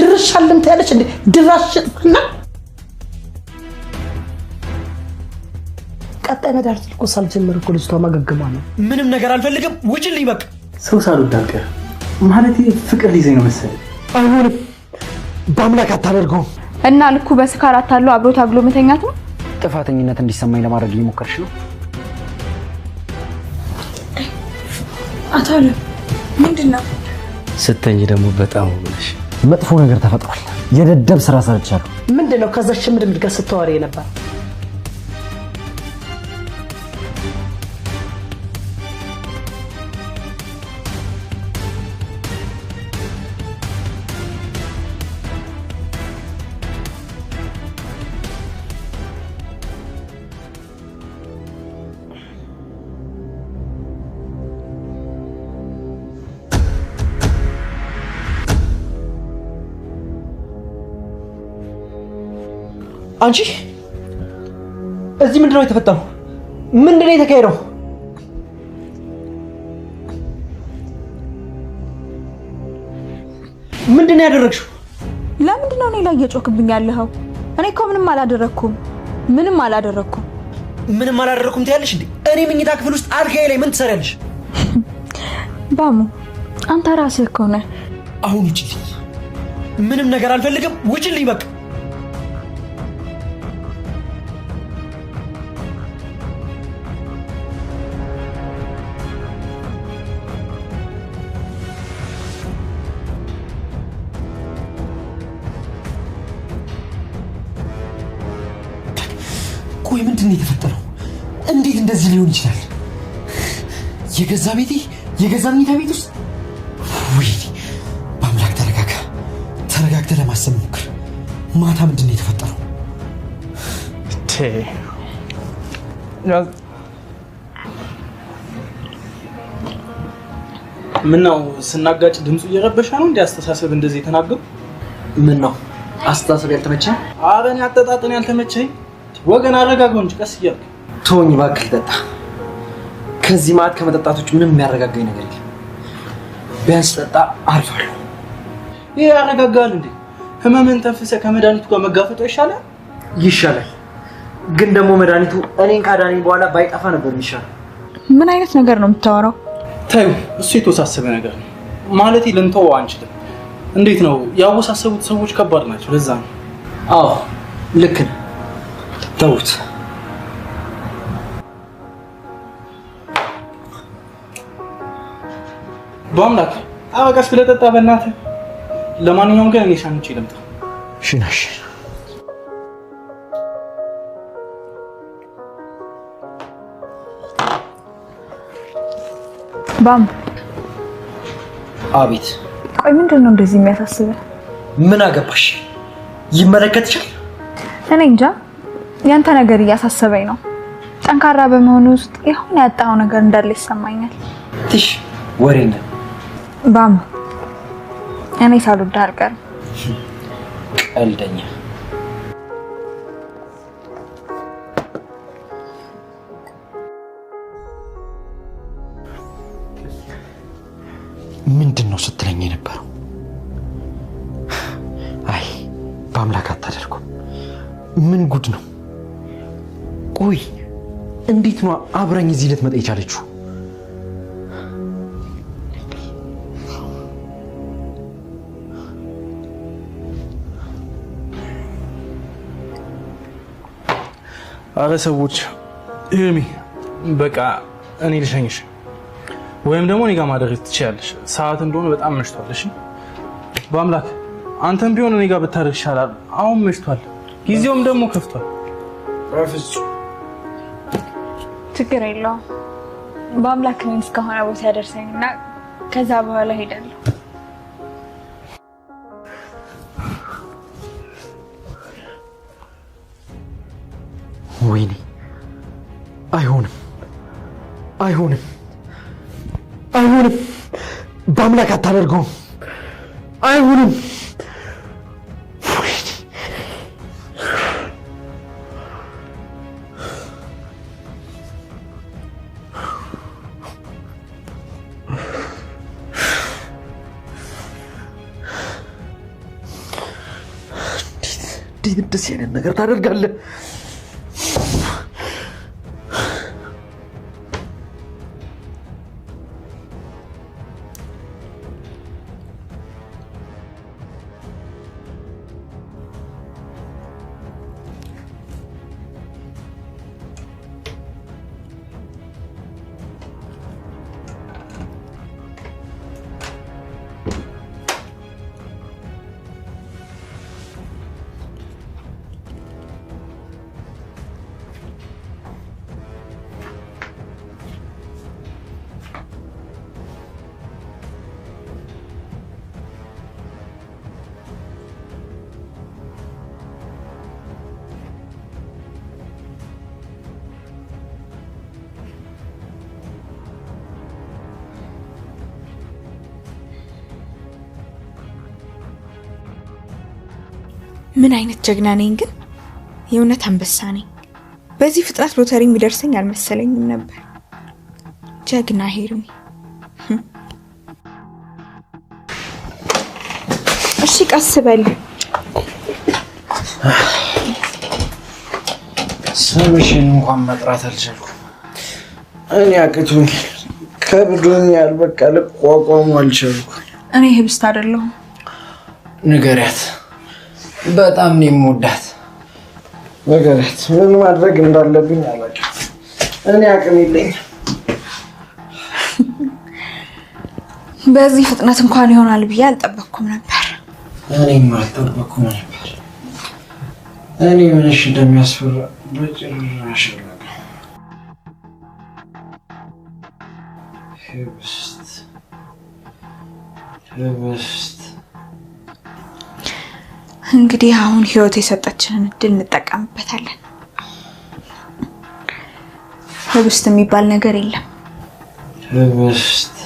ድርሻልን ታያለች እንዴ ድራሽጥና ቀጣይ መዳርት እኮ ሳልጀምር እኮ ልጅቷ ማገገማ ነው ምንም ነገር አልፈልግም ውጭልኝ በቃ ሰው ሳልወዳቀ ማለት ፍቅር ሊዘኝ ነው መሰለኝ አይሆንም በአምላክ አታደርገው እና ልኩ በስካር አታለው አብሮ ታግሎ መተኛት ነው ጥፋተኝነት እንዲሰማኝ ለማድረግ እየሞከርሽ ነው አታለ ምንድነው ስተኝ ደግሞ በጣም ወለሽ መጥፎ ነገር ተፈጥሯል የደደብ ስራ ሰርቻለሁ ምንድነው ከዛች ምድምድ ጋር ስተዋሪ ነበር አንቺ እዚህ ምንድነው የተፈጠረው ምንድነው የተካሄደው ምንድነው ያደረግሽው ለምንድነው እኔ ላይ እየጮክብኝ ያለኸው እኔ እኮ ምንም አላደረኩም ትያለሽ እንዴ እኔ መኝታ ክፍል ውስጥ አልጋዬ ላይ ምን ትሰሪያለሽ ባሙ አንተ ራስህ እኮ ነህ አሁን ውጪልኝ ምንም ነገር አልፈልግም ውጪልኝ በቃ ቆይ ምንድነው የተፈጠረው እንዴት እንደዚህ ሊሆን ይችላል የገዛ ቤቴ የገዛ መኝታ ቤት ውስጥ ወይ በአምላክ ተረጋግተህ ለማሰብ ሞክር ማታ ምንድነው የተፈጠረው ምን ነው ስናጋጭ ድምጹ እየረበሻ ነው እንዴ አስተሳሰብ እንደዚህ ተናገሩ ምን ነው አስተሳሰብ ያልተመቸኝ አረን ያጠጣጥን ያልተመቸኝ ወገን አረጋጋው እንጂ ቀስ እያልክ ተወኝ እባክህ ጠጣ ከዚህ ማት ከመጠጣቶች ምንም የሚያረጋጋኝ ነገር የለም ቢያንስ ጠጣ አርፋለሁ ይሄ ያረጋጋል እንዴ ህመምን ተንፍሰ ከመድኃኒቱ ጋር መጋፈጥ ይሻላል ግን ደግሞ መድኃኒቱ እኔን ካዳነኝ በኋላ ባይጠፋ ነበር የሚሻለው ምን አይነት ነገር ነው የምታወራው ታዩ እሱ የተወሳሰበ ነገር ነው ማለት ልንተው አንችልም እንዴት ነው ያወሳሰቡት ሰዎች ከባድ ናቸው ለዛ ነው አዎ ልክ ነው ተውት በአምላክ አበቃሽ ብለህ ጠጣ በእናትህ ለማንኛውም ግን እኔ ሻንቼ ልምጣ ሽናሽ ባም አቤት ቆይ ምንድነው እንደዚህ የሚያሳስበው ምን አገባሽ ይመለከትሻል እኔ እንጃ ያንተ ነገር እያሳሰበኝ ነው ጠንካራ በመሆኑ ውስጥ የሆነ ያጣው ነገር እንዳለ ይሰማኛል ትሽ ወሬኛ ባም እኔ ሳልወድ አልቀርም ቀልደኛ ምንድነው ስትለኝ የነበረው አይ በአምላክ አታደርጉ ምን ጉድ ነው ቆይ እንዴት ነው አብረኝ እዚህ ልትመጣ የቻለችው አረ ሰዎች እርሚ በቃ እኔ ልሸኝሽ ወይም ደግሞ እኔ ጋር ማደር ትችያለሽ ሰዓት እንደሆነ በጣም መሽቷል እሺ በአምላክ አንተም ቢሆን እኔ ጋር ብታደር ይሻላል አሁን መሽቷል ጊዜውም ደግሞ ከፍቷል በፍጹም ችግር የለውም በአምላክ ምን እስከሆነ ቦታ ያደርሰኝና ከዛ በኋላ ሄዳለሁ ወይኔ አይሆንም በአምላክ አታደርገው አይሆንም እንዴት ደስ ያለ ነገር ታደርጋለህ? ምን አይነት ጀግና ነኝ ግን የእውነት አንበሳ ነኝ። በዚህ ፍጥነት ሎተሪ የሚደርሰኝ አልመሰለኝም ነበር። ጀግና ሄርሚ። እሺ ቀስ በል። ስምሽን እንኳን መጥራት አልቻልኩም። እኔ አቅቶኝ ከብዶኛል። በቃ ልቋቋሙ አልቻልኩም። እኔ ህብስት አይደለሁም። ንገሪያት በጣም ነው የምወዳት። ንገሪያት ምን ማድረግ እንዳለብኝ አላውቅም። እኔ አቅም የለኝም። በዚህ ፍጥነት እንኳን ይሆናል ብዬ አልጠበቅኩም ነበር። እኔም አልጠበቅኩም ነበር። እኔ ምንሽ እንደሚያስፈራ በጭራሽ አላውቅም። ህብስት እንግዲህ አሁን ህይወት የሰጠችንን እድል እንጠቀምበታለን። ህብስት የሚባል ነገር የለም። ህብስት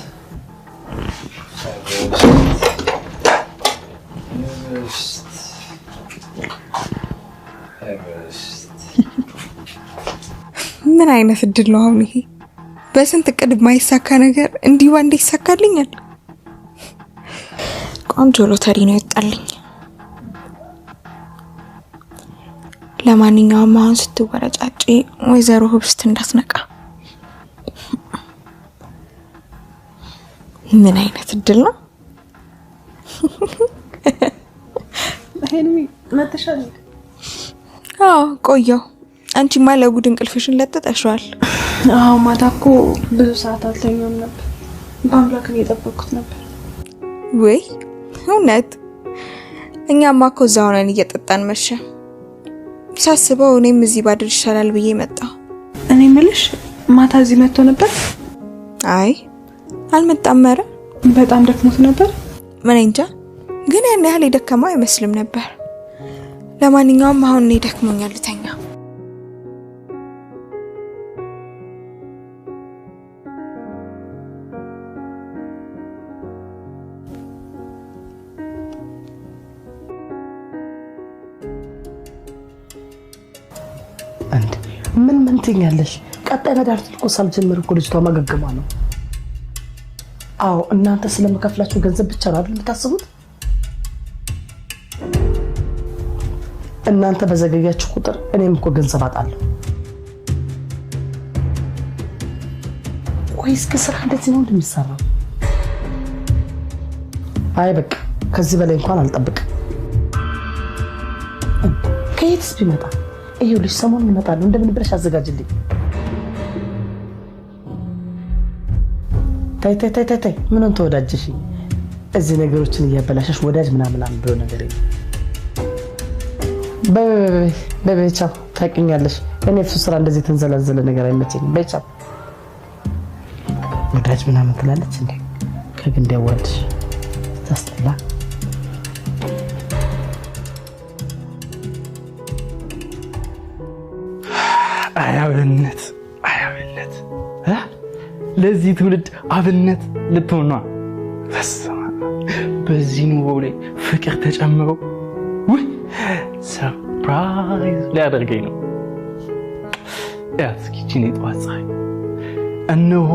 ምን አይነት እድል ነው አሁን ይሄ? በስንት እቅድ የማይሳካ ነገር እንዲሁ አንዴ ይሳካልኛል። ቆንጆ ሎተሪ ነው የወጣልኝ። ለማንኛውም አሁን ስትወረጫጪ ወይዘሮ ህብስት እንዳትነቃ። ምን አይነት እድል ነው? ሄርሚ መተሻል? አዎ ቆየው። አንቺማ ለጉድ እንቅልፍሽን ለጥጠሽዋል። አዎ ማታ እኮ ብዙ ሰዓት አልተኛም ነበር። በአምላክን እየጠበቅኩት ነበር። ወይ እውነት? እኛማ እኮ እዛው ነን እየጠጣን መሸ። ሳስበው እኔም እዚህ ባድር ይሻላል ብዬ መጣ። እኔ ምልሽ ማታ እዚህ መጥቶ ነበር? አይ አልመጣም። ኧረ በጣም ደክሞት ነበር። ምን እንጃ፣ ግን ያን ያህል የደከመው አይመስልም ነበር። ለማንኛውም አሁን እኔ ደክሞኛል ልተኛ። አንድ ምን ትኛለሽ? ቀጣይ መድኃኒት እኮ ሳልጀምር እኮ ልጅቷ ማገገሟ ነው። አዎ እናንተ ስለመከፍላችሁ ገንዘብ ብቻ ነው አይደል የምታስቡት? እናንተ በዘገያችሁ ቁጥር እኔም እኮ ገንዘብ አጣለሁ። ወይስ ከስራ እንደዚህ ነው እንደሚሰራው? አይ በቃ ከዚህ በላይ እንኳን አልጠብቅም። ከየትስ ቢመጣ ይኸውልሽ ሰሞኑን እመጣለሁ። እንደምን ብለሽ አዘጋጅልኝ። ታይ ምንም ተወዳጅሽ እዚህ ነገሮችን እያበላሸሽ ወዳጅ ምናምን ብሎ ነገር የለም። በቻው ታውቂኛለሽ። እኔ እሱ ስራ እንደዚህ ተንዘላዘለ ነገር አይመቸኝም። በቻው ወዳጅ ምናምን ትላለች እንዴ? ከግንድ ያዋልሽ ታስጠላ። አያብነት ለዚህ ትውልድ አብነት ልትሆን ነው። በዚህ ኑሮ ላይ ፍቅር ተጨምሮ ሰርፕራይዝ ሊያደርገኝ ነው። እስኪ ቺኔ ጠዋት ፀሐይ እነሆ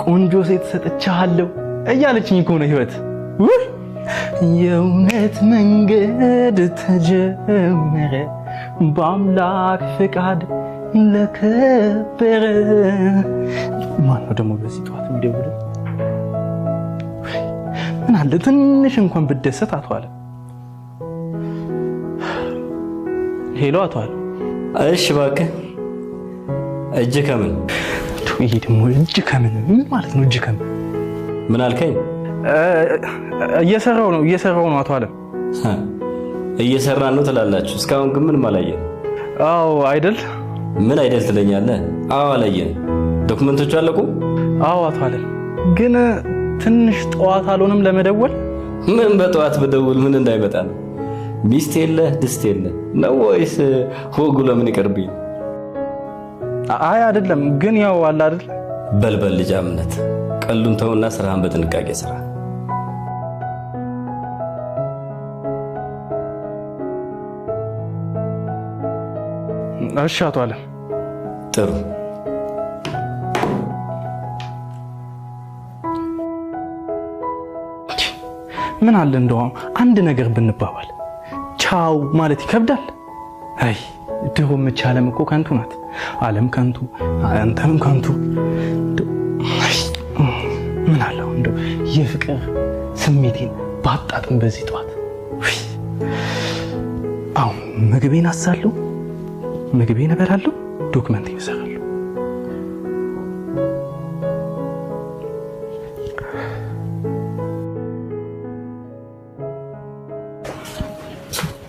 ቆንጆ ሴት ሰጥቻለሁ እያለችኝ እኮ ነው ህይወት። የእውነት መንገድ ተጀመረ በአምላክ ፍቃድ ለከበረ። ማነው ደግሞ በዚህ ጠዋት የሚደውለው? ምን አለ ትንሽ እንኳን ብደሰት አቶ አለ። ሄሎ አቶ አለ። እሺ እባክህ እጅ ከምን? ይሄ ደግሞ እጅ ከምን ምን ማለት ነው? እጅ ከምን ምን አልከኝ? እየሰራው ነው አቶ አለ። እየሰራን ነው ትላላችሁ፣ እስካሁን ግን ምንም አላየን። አዎ አይደል? ምን አይደል ትለኛለህ? አዎ አላየን። ዶክመንቶቹ አለቁ? አዎ አቶ አለ። ግን ትንሽ ጠዋት አልሆነም ለመደወል? ምን በጠዋት በደውል ምን እንዳይመጣ ነው? ሚስት የለ ድስት የለ ነው ወይስ ወጉ ለምን ይቀርብኝ? አይ አይደለም፣ ግን ያው አለ አይደል? በልበል ልጅ እምነት ቀሉን ተውና ስራህን በጥንቃቄ ስራ። እሺ አቶ አለ። ጥሩ። ምን አለ እንደው አንድ ነገር ብንባባል ቻው ማለት ይከብዳል። አይ ድሮ መች ዓለም እኮ ከንቱ ናት። ዓለም ከንቱ፣ አንተም ከንቱ። ምን አለው እንደው የፍቅር ስሜቴን ባጣጥም በዚህ ጠዋት። አሁን ምግቤን አሳለሁ፣ ምግቤን እበላለሁ፣ ዶክመንት ይሰራሉ።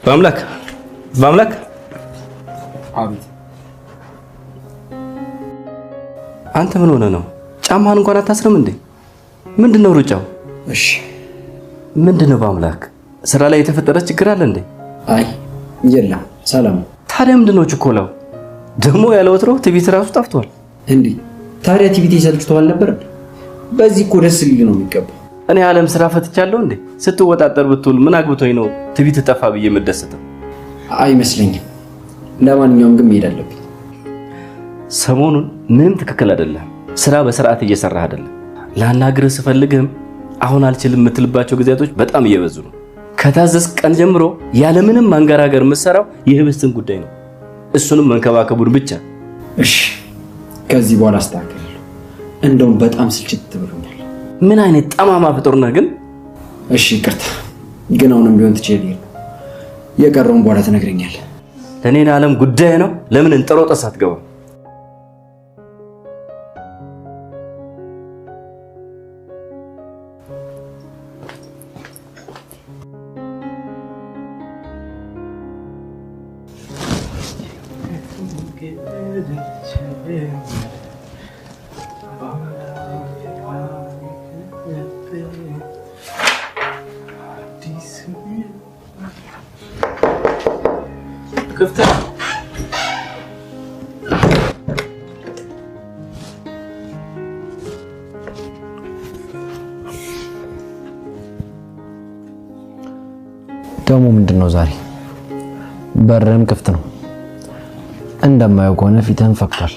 በአምላክ አቤት። አንተ ምን ሆነ ነው? ጫማህን እንኳን አታስርም እንዴ? ምንድነው ሩጫው? እሺ ምንድነው? በአምላክ ስራ ላይ የተፈጠረ ችግር አለ እንዴ? አይ የለም፣ ሰላም። ታዲያ ምንድነው ችኮላው? ደግሞ ያለ ወትሮ ቲቪ ራሱ ጠፍቷል እንዴ? ታዲያ ቲቪ ተሰልችቷል ነበር? በዚህ እኮ ደስ ሊል ነው የሚገባው። እኔ ዓለም ስራ ፈትቻለሁ እንዴ? ስትወጣጠር ብትውል ምን አግብቶኝ ነው ቲቪ ተጠፋ ብዬ የምደሰተው? አይመስለኝም። ለማንኛውም ግን መሄድ አለብኝ። ሰሞኑን ምንም ትክክል አይደለም። ስራ በስርዓት እየሰራህ አይደለም። ላናግርህ ስፈልግም አሁን አልችልም የምትልባቸው ጊዜያቶች በጣም እየበዙ ነው። ከታዘዝክ ቀን ጀምሮ ያለምንም ማንገራገር የምትሰራው የህብስትን ጉዳይ ነው። እሱንም መንከባከቡን ብቻ። እሺ ከዚህ በኋላ አስተካክላለሁ። እንደውም በጣም ስልችት ብሎኛል። ምን አይነት ጠማማ ፍጡር ነህ ግን? እሺ ይቅርታ፣ ግን አሁንም ቢሆን ትችላለህ። የቀረውን በኋላ ትነግረኛለህ። ለኔ ዓለም ጉዳይ ነው። ለምን እንጠሮጠስ አትገባም? ክፍት ደግሞ ምንድነው ዛሬ? በርም ክፍት ነው። እንደማየው ከሆነ ፊትህን ፈክቷል።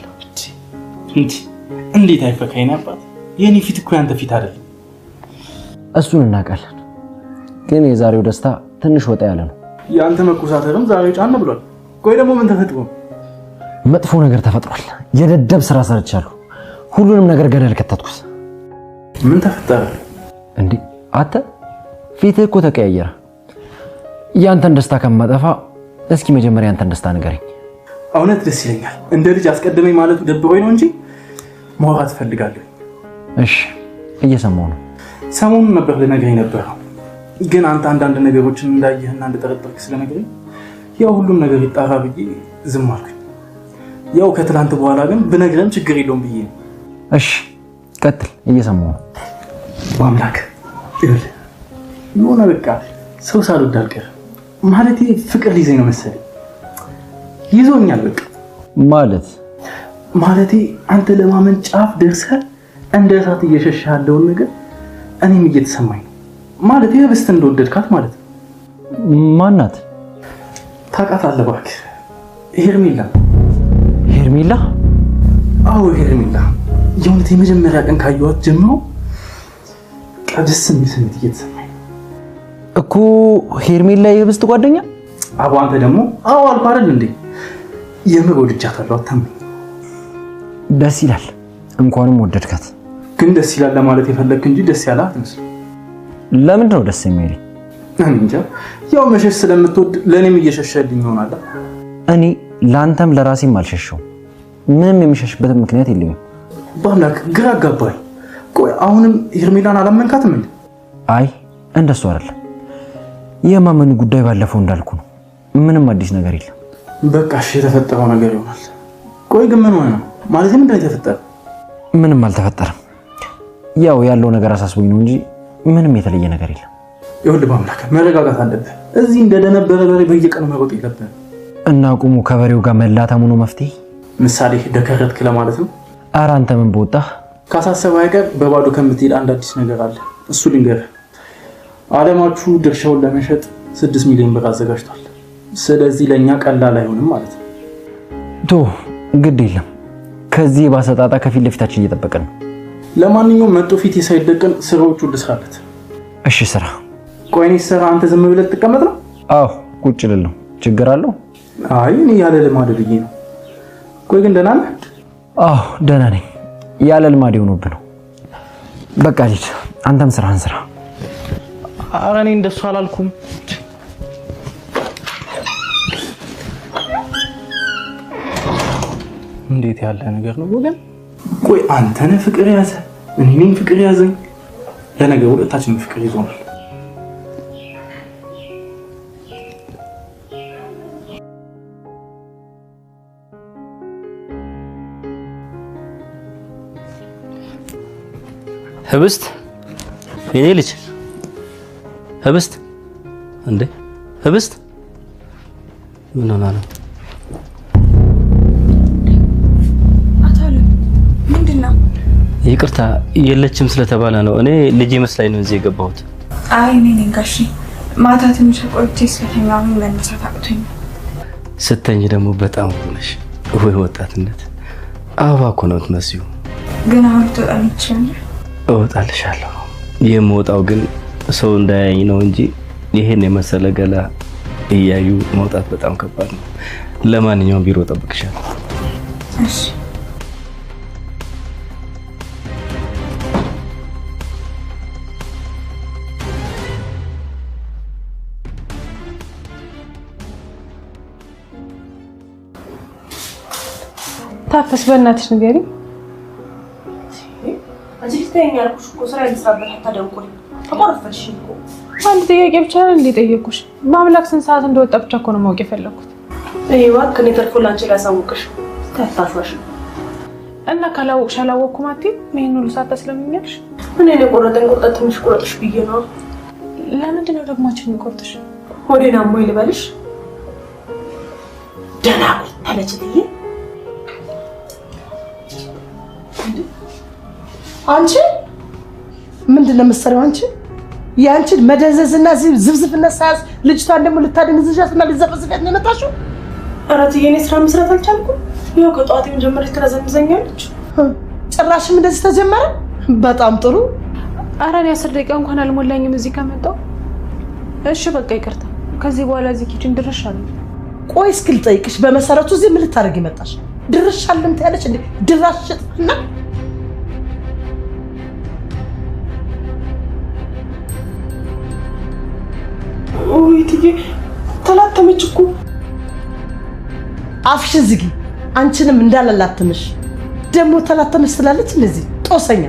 እንዴት አይፈካኝ ነበር? የኔ ፊት እኮ ያንተ ፊት አይደለም። እሱን እናውቃለን፣ ግን የዛሬው ደስታ ትንሽ ወጣ ያለ ነው። ያንተ መኮሳተርም ዛሬ ጫን ብሏል። ቆይ ደግሞ ምን ተፈጥሮ? መጥፎ ነገር ተፈጥሯል። የደደብ ስራ ሰርቻለሁ። ሁሉንም ነገር ገደል ከተትኩት። ምን ተፈጠረ እንዴ? አንተ ፊትህ እኮ ተቀያየረ። ያንተን ደስታ ከማጠፋ እስኪ መጀመሪያ ያንተን ደስታ ንገረኝ። እውነት ደስ ይለኛል። እንደ ልጅ አስቀድመኝ ማለቱ ደብሮኝ ነው እንጂ ማውራት እፈልጋለሁ። እሺ እየሰማሁ ነው። ሰሞኑን ነበር ልነግርህ ነበረው፣ ግን አንተ አንዳንድ ነገሮችን እንዳየህና እንደጠረጠርክ ስለነገረኝ ያው ሁሉም ነገር ይጣራ ብዬ ዝም አልኩኝ። ያው ከትላንት በኋላ ግን ብነግርህም ችግር የለውም ብዬ ነው። እሺ ቀጥል፣ እየሰማሁ ነው። በአምላክ ይኸውልህ የሆነ በቃ ሰው ሳልወድ አልቀርም። ማለቴ ፍቅር ሊይዘኝ ነው መሰለኝ። ይዞኛል በቃ ማለቴ አንተ ለማመን ጫፍ ደርሰህ እንደ እሳት እየሸሸህ ያለውን ነገር እኔም እየተሰማኝ ነው። ማለቴ ህብስት እንደወደድካት ማለት ነው። ማናት? ታውቃታለህ እባክህ? ሄርሜላ። ሄርሜላ? አዎ ሄርሜላ። የእውነት የመጀመሪያ ቀን ካየኋት ጀምሮ ደስ የሚል ስሜት እየተሰማኝ ነው። እኮ ሄርሜላ የህብስት ጓደኛ? አቦ አንተ ደግሞ አዎ አልኩ አይደል እንዴ? የምር ወድጃታለሁ። አታምኝ። ደስ ይላል። እንኳንም ወደድካት። ግን ደስ ይላል ለማለት የፈለግክ እንጂ ደስ ያለ አትመስልም። ለምንድን ነው ደስ የሚለኝ? እኔ እንጃ። ያው መሸሽ ስለምትወድ ለኔም እየሸሸልኝ ይሆናል። እኔ ላንተም ለራሴም አልሸሸው። ምንም የሚሸሽበት ምክንያት የለኝም። በአምላክ ግራ አጋባኝ። ቆይ አሁንም ሄርሜላን አላመንካትም እንዴ? አይ እንደሱ አይደለም። የማመኑ ጉዳይ ባለፈው እንዳልኩ ነው። ምንም አዲስ ነገር የለም። በቃ እሺ፣ የተፈጠረው ነገር ይሆናል። ቆይ ግን ምን ሆነ ነው ማለት? ምንድን ነው የተፈጠረው? ምንም አልተፈጠረም። ያው ያለው ነገር አሳስቦኝ ነው እንጂ ምንም የተለየ ነገር የለም። ይኸውልህ በአምላክ መረጋጋት አለብህ። እዚህ እንደደነበረ በሬ በየቀኑ መሮጥ የለብህም። እና ቁሙ ከበሬው ጋር መላተሙ ነው መፍትሄ። ምሳሌ ደከረትክ ለማለት ነው። ኧረ አንተ ምን በወጣህ። ካሳሰበህ አይቀር በባዶ ከምትሄድ አንድ አዲስ ነገር አለ። እሱ ልንገርህ። አለማችሁ ድርሻውን ለመሸጥ 6 ሚሊዮን ብር አዘጋጅቷል። ስለዚህ ለኛ ቀላል አይሆንም ማለት ነው። ቶ ግድ የለም። ከዚህ የባሰ ጣጣ ከፊት ለፊታችን እየጠበቀን ነው። ለማንኛውም መጥቶ ፊት ሳይደቀን ስራዎቹን ልስራለት። እሺ ስራ። ቆይ እኔ ስራ አንተ ዝም ብለህ ትቀመጥ ነው? አዎ ቁጭ ልል ነው። ችግር አለው? አይ እኔ ያለ ልማድ ብዬ ነው። ቆይ ግን ደህና ነህ? አዎ ደህና ነኝ። ያለ ልማድ ሆኖብህ ነው። በቃ ልጅ አንተም ስራህን ስራ። ኧረ እኔ እንደሱ አላልኩም። እንዴት ያለ ነገር ነው ወገን? ቆይ አንተ ነህ ፍቅር ያዘ፣ እኔ ነኝ ፍቅር ያዘኝ። ለነገሩ ሁለታችንም ፍቅር ይዞናል። ህብስት የኔ ልጅ ህብስት እንዴ ህብስት ምን ሆና ነው? አታለ ምንድነው? ይቅርታ የለችም ስለተባለ ነው። እኔ ልጅ መስላኝ ነው እዚህ የገባሁት። አይ እኔ ነኝ ጋሺ። ማታ ትንሽ ቆይቼ ስለተኛው መነሳት አቅቶኝ። ስተኝ ደግሞ በጣም ሆነሽ ወይ ወጣትነት አበባ እኮ ነው የምትመስዩ። ግን አሁን ተጣጣኝ ይችላል። እወጣልሻለሁ። የምወጣው ግን ሰው እንዳያኝ ነው እንጂ ይሄን የመሰለ ገላ እያዩ መውጣት በጣም ከባድ ነው። ለማንኛውም ቢሮ ጠብቅሻለሁ። እሺ። ታፈስ በእናትሽ ንገሪኝ። እዚህ ተኛ ያልኩሽ እኮ ስራ ይስራበት አታደንቁኝ። ተቆረፈሽ እኮ አንድ ጥያቄ ብቻ ነው እንጠየቅኩሽ። ማምላክ ስንት ሰዓት እንደወጣ ብቻ እኮ ነው ማወቅ የፈለኩት። እባክህ ከኔ ተርፎ ላንቺ ላሳውቅሽ ታታፋሽ እና ካላወቅሽ አላወቅኩም አትይም። ምን ሁሉ ሰዓት ታስለምኛለሽ? እኔ ለቆረጠኝ ቁርጠት ትንሽ ቁረጥሽ ብዬ ነው። ለምንድን ነው ደግሞ አንቺ የሚቆርጥሽ? ሆዴና ሞይ ልበልሽ ደህና ታለች ልዬ አንቺ ምንድን ነው የምትሰሪው? አንቺ ያንቺን መደዘዝና ዝብዝብነት ሳያዝ ልጅቷን ደግሞ ልታደንዝዣትና ልትዘፈዝፊያት ነው የመጣሽው? ኧረ ትዬ እኔ ስራ መስራት አልቻልኩም። ይኸው ከጠዋት የመጀመሪያ ትረዘምዘኛለች። ጭራሽም እንደዚህ ተጀመረ። በጣም ጥሩ። ኧረ እኔ 10 ደቂቃ እንኳን አልሞላኝም እዚህ ከመጣሁ። እሺ በቃ ይቅርታ። ከዚህ በኋላ እዚህ ኪችን ድርሽ አለ። ቆይ እስኪ ልጠይቅሽ፣ በመሰረቱ እዚህ ምን ልታደርጊ መጣሽ? ድርሽ አለም ትያለሽ እንዴ? ድራሽ ሽጥና ወይትዬ ተላተመች እኮ። አፍሽን ዝጊ። አንቺንም እንዳላላትምሽ ደግሞ ተላተመች ስላለች እንደዚህ ጦሰኛ።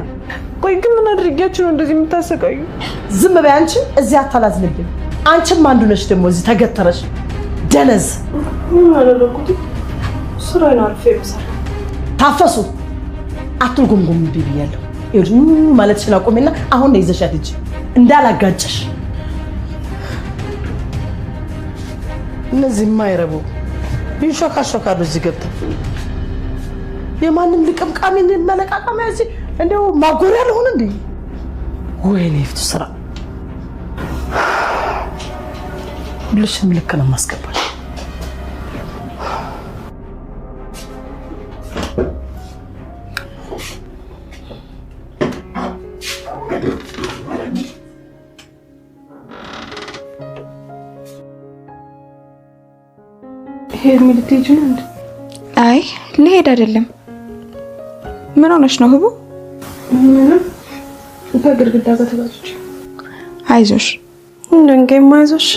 ቆይ ግን ምን አድርጊያችሁ ነው እንደዚህ የምታሰቃዩ? ዝም በይ አንቺ። እዚህ አታላዝንብኝ። አንቺም አንዱ ነሽ ደግሞ እዚህ ተገተረሽ ደነዝ። ምን አደረኩት? ስራዬን አልፌ በሰራ ታፈሱ። አትልጉምጉም ብያለሁ። ይኸውልሽ ማለትሽን አቁሚና አሁን ነው ይዘሻት ሂጂ እንዳላጋጨሽ። እነዚህ የማይረቡ ይንሾካሾካሉ እዚህ ገብተው የማንም ልቅምቃሚ መለቃቀሚያ እዚህ እንደው ማጎሪያ ልሆን እንዴ? ወይኔ ይፍቱ ስራ ሁልሽም ልክ ነው የማስገባሽ። ሄርሚ ልትሄጂ ነው እንዴ? አይ ልሄድ አይደለም። ምን ሆነሽ ነው ህቡ? ምንም ከግድግዳ ጋር ተጋጭቼ። አይዞሽ እንደንገኝ አይዞሽ።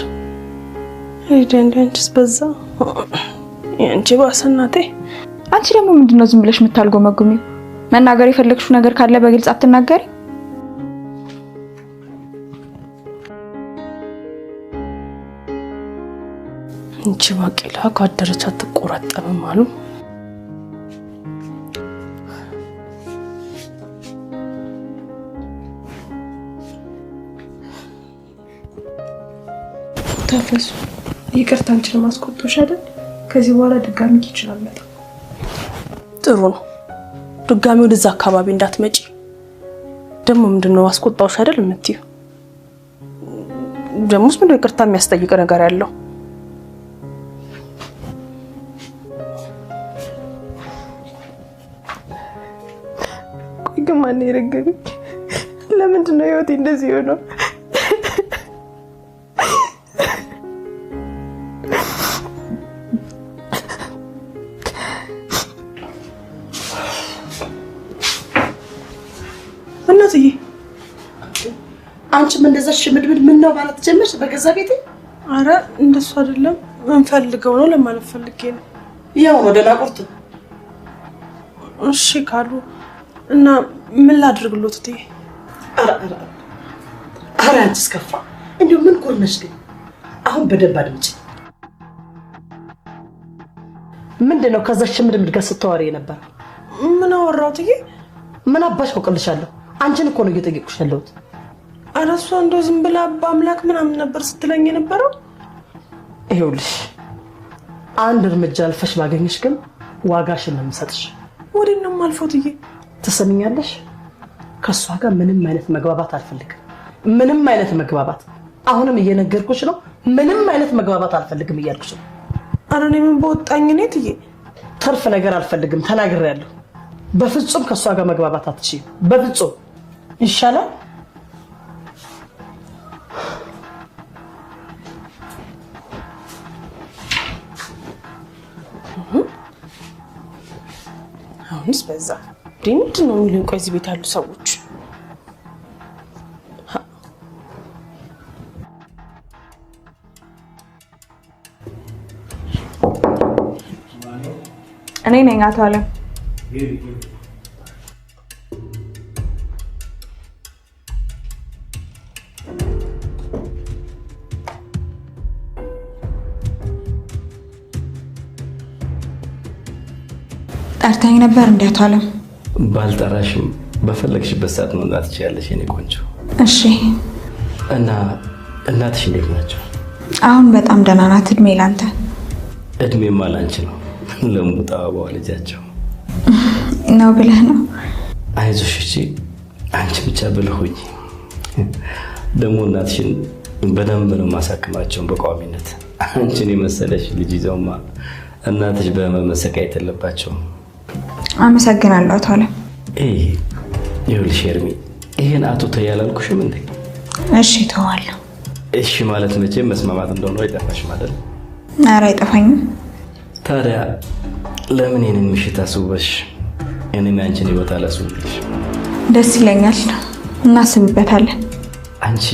አንቺስ በዛ ያንቺ ባሰናቴ። አንቺ ደግሞ ምንድነው ዝም ብለሽ የምታልጎመጉሚው? መናገር የፈለግሽው ነገር ካለ በግልጽ አትናገሪ? እንቺ ባቄላ ካደረች አትቆረጠምም አሉ። ታፈሱ ይቅርታ አንቺን ማስቆጥቶሽ አይደል? ከዚህ በኋላ ድጋሚ ይችላል መጣ። ጥሩ ነው። ድጋሚ ወደዛ አካባቢ እንዳትመጪ። ደግሞ ምንድነው አስቆጣውሽ አይደል የምትይው? ደሞስ ምንድነው ይቅርታ የሚያስጠይቅ ነገር ያለው? ቆይ ግን ማን ይረገኝ? ለምንድነው ህይወቴ እንደዚህ ሆነው? እናትዬ አንቺም እንደዛ ሽምድምድ ምን ነው ማለት ጀመርሽ በገዛ ቤቴ? አረ እንደሱ አይደለም እንፈልገው ነው ለማለት ፈልጌ ነው። ያው ነው ደናቁርት። እሺ ካሉ እና ምን ላድርግሎት እቴ? አረ አንቺስ ከፋ። እንደው ምን ቆርነሽ ግን? አሁን በደንብ አድምጪ። ምንድነው ከዛ ሽምድምድ ጋር ስትወሪ ነበር? ምን አወራሁት እዬ? ምን አባሽ አውቅልሻለሁ? አንቺን እኮ ነው እየጠየቁሽ ያለሁት። ኧረ እሷ እንደው ዝም ብላ በአምላክ ምናምን ነበር ስትለኝ የነበረው። ይኸውልሽ አንድ እርምጃ አልፈሽ ባገኝሽ ግን ዋጋሽን ነው የምሰጥሽ። ወዴት ነው የማልፈው እዬ? ትሰሚኛለሽ? ከሷ ጋር ምንም አይነት መግባባት አልፈልግም። ምንም አይነት መግባባት። አሁንም እየነገርኩሽ ነው። ምንም አይነት መግባባት አልፈልግም እያልኩሽ ነው። ኧረ እኔ ምን በወጣኝ እኔ እትዬ? ትርፍ ነገር አልፈልግም ተናግሬያለሁ። በፍጹም ከሷ ጋር መግባባት አትችይም። በፍጹም ይሻላል። አሁንስ በዛ። ምንድን ነው የሚሉኝ? ቆይ እዚህ ቤት ያሉ ሰዎች እኔ ነኝ አቶ አለም። ጠርተኝ ነበር እንዴ አቶ አለም? ባልጠራሽም በፈለግሽበት ሰዓት መምጣት ትችያለሽ የኔ ቆንጆ። እሺ። እና እናትሽ እንዴት ናቸው? አሁን በጣም ደህና ናት። እድሜ ላንተ። እድሜማ ላንቺ ነው። ለሙጣ አበባ ልጃቸው ነው ብለህ ነው? አይዞሽ እሺ፣ አንቺ ብቻ ብለህ ሁኚ። ደግሞ እናትሽን በደንብ ነው ማሳክማቸውን በቋሚነት። አንቺን የመሰለሽ ልጅ ይዘውማ እናትሽ በህመም መሰቃየት የለባቸውም። አመሰግናለሁ አቶ አለም። ይኸውልሽ ኤርሚ፣ ይሄን አቶ ተይ አላልኩሽም እንዴ? እሺ ተዋለሁ። እሺ ማለት መቼም መስማማት እንደሆነ አይጠፋሽም አይደል? ኧረ አይጠፋኝም። ታዲያ ለምን የኔን ምሽት አስውበሽ እኔም አንቺን ህይወት አላስውብልሽ? ደስ ይለኛል። እናስብበታለን። አንቺ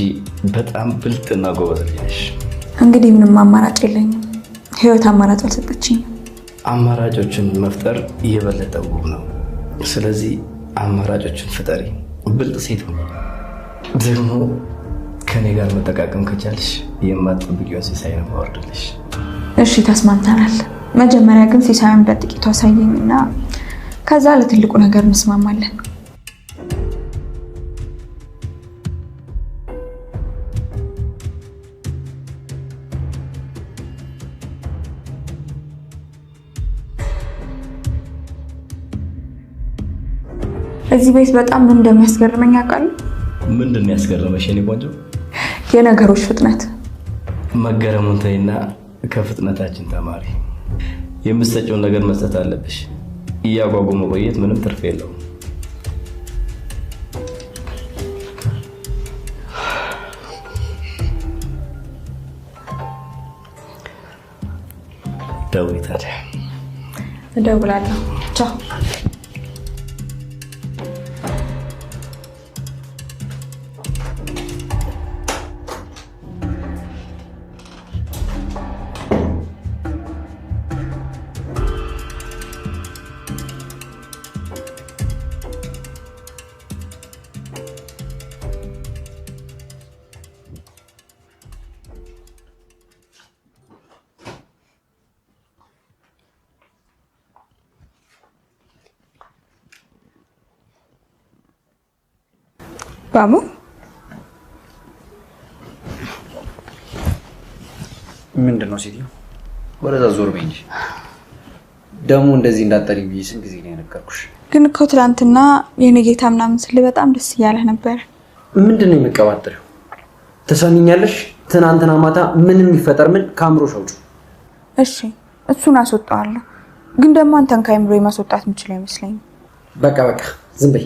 በጣም ብልጥና ጎበዝ ልጅ ነሽ። እንግዲህ ምንም አማራጭ የለኝም። ህይወት አማራጭ አልሰጠችኝም። አማራጮችን መፍጠር የበለጠ ውብ ነው። ስለዚህ አማራጮችን ፍጠሪ። ብልጥ ሴት ሁኚ። ደግሞ ከኔ ጋር መጠቃቀም ከቻልሽ የማትጠብቂውን ሲሳይ ነው ማወርድልሽ። እሺ ተስማምተናል። መጀመሪያ ግን ሲሳይን በጥቂቱ አሳየኝና ከዛ ለትልቁ ነገር እንስማማለን። እዚህ ቤት በጣም ምን እንደሚያስገርመኝ አውቃለሁ። ምንድን ነው ያስገረመሽ የኔ ቆንጆ? የነገሮች ፍጥነት። መገረሙን ተይና ከፍጥነታችን ተማሪ። የምትሰጪውን ነገር መስጠት አለብሽ። እያጓጉ መቆየት ምንም ትርፍ የለውም። ደውይ ታዲያ። እደውላለሁ። ቻው። ባሙ ምንድነው ሴትዮ? ወደዛ ዞር በይ እንጂ ደግሞ እንደዚህ እንዳጠሪኝ ብዬ ስንት ጊዜ ነው የነገርኩሽ? ግን እኮ ትላንትና የኔ ጌታ ምናምን ስል በጣም ደስ እያለህ ነበር። ምንድነው የሚቀባጥሪው? ትሰሚኛለሽ? ትናንትና ማታ ምንም ይፈጠር ምን ካምሮሽ አውጪ። እሺ እሱን አስወጣዋለሁ፣ ግን ደግሞ አንተን ካምሮ ማስወጣት የምችል አይመስለኝም። በቃ ዝም በይ።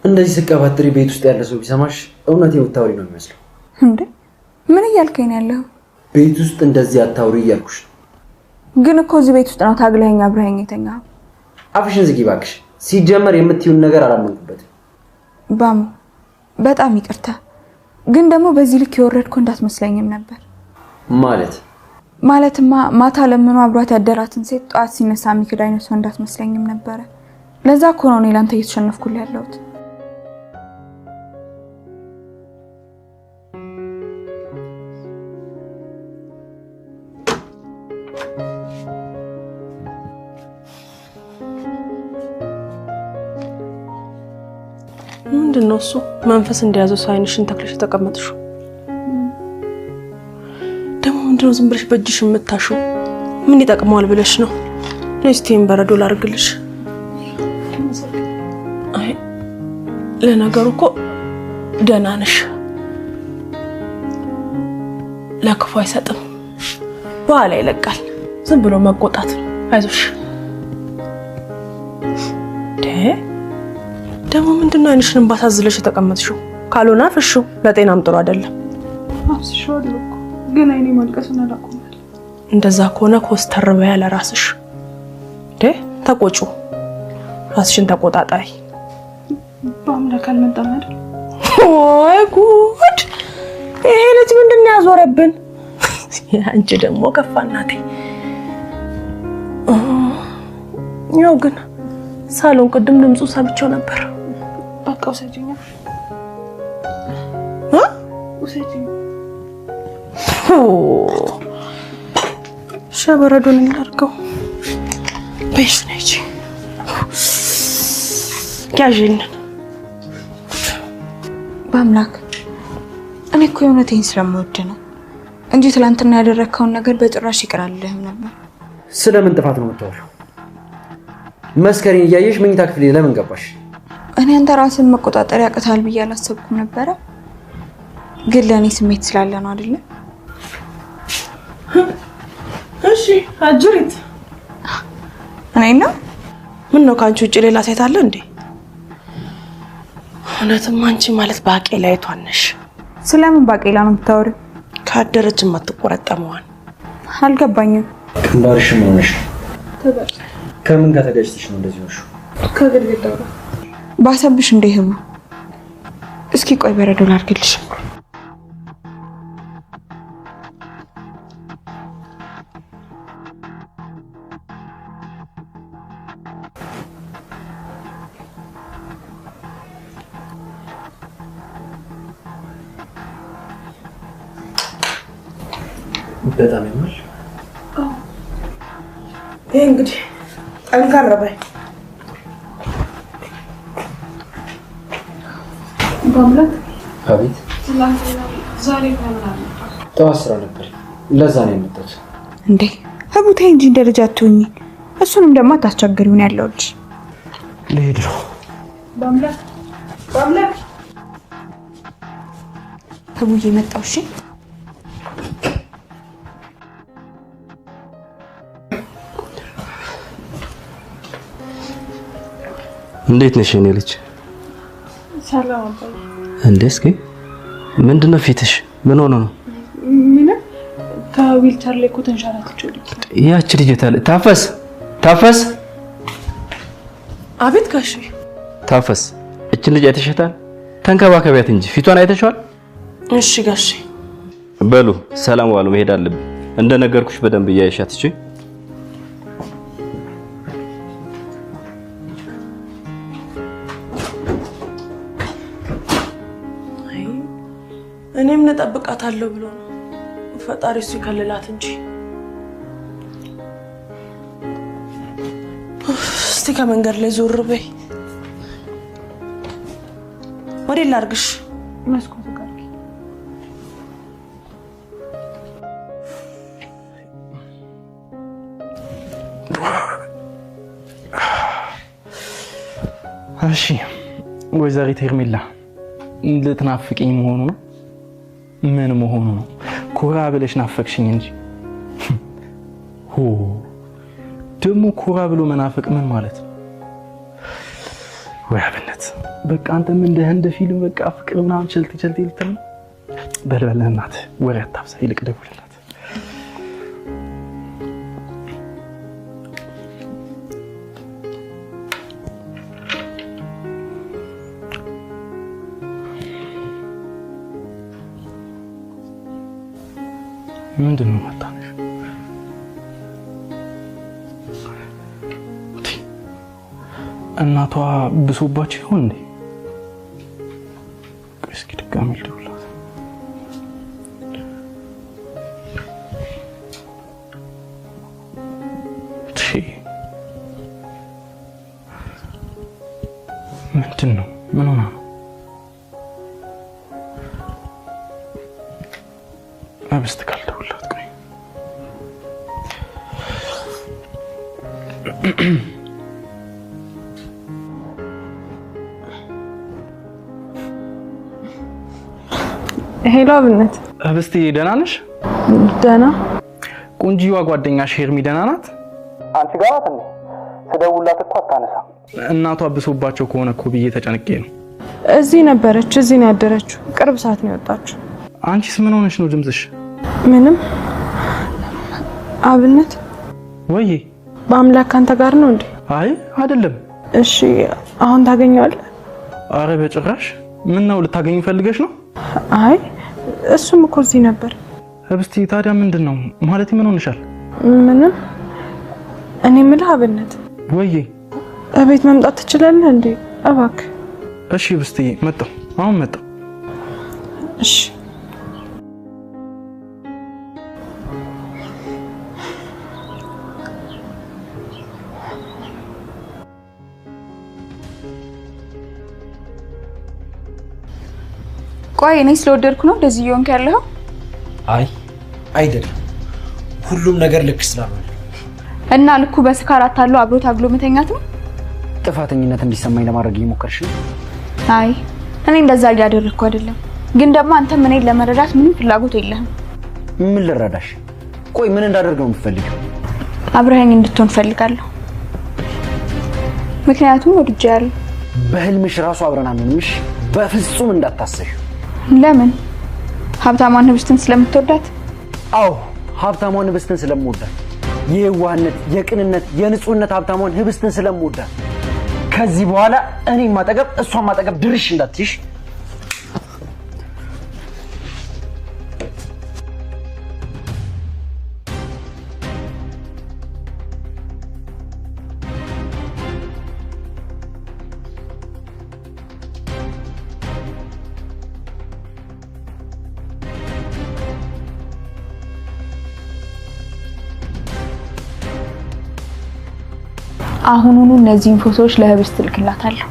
እንደዚህ ስቀባጥሪ ቤት ውስጥ ያለ ሰው ቢሰማሽ እውነት የምታወሪ ነው የሚመስለው። እንዴ ምን እያልከኝ ነው ያለው? ቤት ውስጥ እንደዚህ አታውሪ እያልኩሽ። ግን እኮ እዚህ ቤት ውስጥ ነው ታግለኸኝ አብረኸኝ የተኛው። አፍሽን ዝጊ እባክሽ። ሲጀመር የምትይውን ነገር አላመንኩበትም። ባሙ በጣም ይቅርታ፣ ግን ደግሞ በዚህ ልክ የወረድኩ እንዳትመስለኝም ነበር። ማለትማ ማታ ለምኑ አብሯት ያደራትን ሴት ጧት ሲነሳ የሚክድ አይነት ሰው እንዳትመስለኝም ነበረ። ለዛ እኮ ነው እኔ ላንተ እየተሸነፍኩልህ ያለሁት። ምንድነው እሱ? መንፈስ እንደያዘው ሰው አይንሽን ተክለሽ ተቀመጥሽው። ደግሞ ምንድነው ዝም ብለሽ በእጅሽ የምታሽው? ምን ይጠቅመዋል ብለሽ ነው? ለስቲም በረዶ ላርግልሽ። አይ ለነገሩ እኮ ደህና ነሽ። ለክፉ አይሰጥም፣ በኋላ ይለቃል። ዝም ብሎ መቆጣት ነው። አይዞሽ። ደግሞ ምንድነው አይንሽን ባሳዝለሽ የተቀመጥሽው? ካልሆነ አፍሽው፣ ለጤናም ጥሩ አይደለም። አፍሽው እኮ ግን አይኔ ማልቀስና አላቆማል። እንደዛ ከሆነ ኮስተር በያ ለራስሽ። ተቆጩ፣ ራስሽን ተቆጣጣሪ። በአምላክ አልመጣም አይደል? ወይ ጉድ! ይሄ ልጅ ምንድነው ያዞረብን? አንቺ ደግሞ ከፋ እናቴ። ያው ግን ሳሎን ቅድም ድምፁ ሰምቼው ነበር። በቃ ውሰጂኝ ውሰጂኝ። ሸበረዶን እናድርገው። ቤስ ነች ያዥልን። በአምላክ እኔ እኮ የእውነቴን ስለምወድ ነው እንጂ ትላንትና ያደረግከውን ነገር በጭራሽ ይቅር አልልህም ነበር። ስለምን ጥፋት ነው የምታወሪው? መስከሬን እያየሽ መኝታ ክፍሌ ለምን ገባሽ? እኔ አንተ ራስን መቆጣጠር ያቅታል ብዬ አላሰብኩም ነበረ፣ ግን ለእኔ ስሜት ስላለ ነው አይደለ? እሺ አጅሪት እኔ ነው። ምን ነው ካንቺ ውጭ ሌላ ሴት አለ እንዴ? እውነትም አንቺ ማለት ባቄላይቷ ነሽ። ስለምን ባቄላ ነው የምታወሪው? ካደረች የማትቆረጠመዋን። አልገባኝም። ግንባርሽ ምን ሆነሽ? ከምን ጋር ተጋጭተሽ ነው እንደዚህ ሆንሽ? ከግድግዳው ጋር ባሰብሽ እንደ ህሙ። እስኪ ቆይ በረዶ ላድርግልሽ። በጣም ይማል። ይሄ እንግዲህ ጠንካራ በይ። በአምላክ አቤት። ዛሬ ተምራለሁ። ጠዋት ስራ ነበር፣ ለዛ ነው የመጣሁት። እንዴ ህቡቴ እንጂ እንደ ልጅ አትሁኚ። እሱንም ደግሞ አታስቸግሪውን ያለውልሽ። ልሄድ ነው። በአምላክ ህቡዬ መጣው። እሺ እንዴት ነሽ የኔ ልጅ? ሰላም አባዬ። እንዴ እስኪ ምንድነው ፊትሽ? ምን ሆነ ነው? ምንም ከዊልቸር ላይ እኮ ተንሸራትቼ ያቺ ልጅ ታፈስ ታፈስ። አቤት ጋሼ። ታፈስ እቺ ልጅ አይተሻታል? ተንከባከቢያት እንጂ ፊቷን አይተሻል? እሺ ጋሼ። በሉ ሰላም ዋሉ። መሄድ አለብኝ። እንደነገርኩሽ በደንብ እያየሻት እሺ። እኔም እጠብቃታለሁ ብሎ ነው ፈጣሪ እሱ ይከልላት እንጂ። እስቲ ከመንገድ ላይ ዞር በይ። ወዴት ላድርግሽ? መስኮቱ ጋር እሺ። ወይዘሪት ሄርሜላ ልትናፍቂኝ መሆኑ ነው? ምን መሆኑ ነው? ኮራ ብለሽ ናፈቅሽኝ እንጂ። ደግሞ ኮራ ብሎ መናፈቅ ምን ማለት ነው? ወይ አብነት፣ በቃ አንተም እንደ ህንድ ፊልም በቃ ፍቅር ምናምን ቸልቲ ልትል ነው። በልበል እናትህ ወሬ አታብዛ፣ ይልቅ ደውልላት። ምንድን ነው ማታነሽ? እናቷ ብሶባችሁ ይሆን እንዴ? እስኪ ድጋሚ ልደውልላት። ምንድን ነው? ምን ሆና ነው? አብስት ካልደውልላት ቆይ። ሄሎ አብነት። አብስቲ ደህና ነሽ? ደህና። ቆንጂዋ ጓደኛሽ ሄርሚ ደህና ናት? አንቺ ጋር ናት እንዴ? ስደውልላት እኮ አታነሳም። እናቷ ብሶባቸው ከሆነ እኮ ብዬ ተጨንቄ ነው። እዚህ ነበረች፣ እዚህ ነው ያደረችው። ቅርብ ሰዓት ነው የወጣችው። አንቺስ ምን ሆነሽ ነው ድምፅሽ? ምንም። አብነት ወይ በአምላክ አንተ ጋር ነው እንዴ? አይ አይደለም። እሺ አሁን ታገኘዋለህ? አረ በጭራሽ። ምን ነው ልታገኝ ፈልገሽ ነው? አይ እሱም እኮ እዚህ ነበር። አብስቲ ታዲያ ምንድነው ማለት? ምን ሆነሻል? ምንም። እኔ የምልህ አብነት፣ ወይ እቤት መምጣት ትችላለህ እንዴ? እባክህ። እሺ አብስቲ፣ መጣሁ። አሁን መጣሁ። እሺ ቆይ እኔ ስለወደድኩ ነው እንደዚህ እየሆንክ ያለኸው? አይ አይደለም፣ ሁሉም ነገር ልክ ስላልሆነ እና ልኩ በስካር አታለው አብሮ ታግሎ መተኛት ነው። ጥፋተኝነት እንዲሰማኝ ለማድረግ እየሞከርሽ ነው? አይ እኔ እንደዛ እያደረግኩ አይደለም፣ ግን ደግሞ አንተ ምን ለመረዳት ምንም ፍላጎት የለህም። ምን ልረዳሽ? ቆይ ምን እንዳደርገው የምትፈልጊው? አብረኸኝ እንድትሆን ፈልጋለሁ። ምክንያቱም ወድጄሃለሁ። በህልምሽ ራሱ አብረን አንሆንምሽ። በፍጹም እንዳታሰሽ። ለምን? ሀብታሟን ህብስትን ስለምትወዳት? አዎ ሀብታሟን ህብስትን ስለምወዳት፣ የዋህነት፣ የቅንነት፣ የንጹህነት ሀብታሟን ህብስትን ስለምወዳት ከዚህ በኋላ እኔም ማጠገብ እሷን ማጠገብ ድርሽ እንዳትይሽ። አሁኑኑ እነዚህን ፎቶዎች ለህብስት ልክላታለሁ።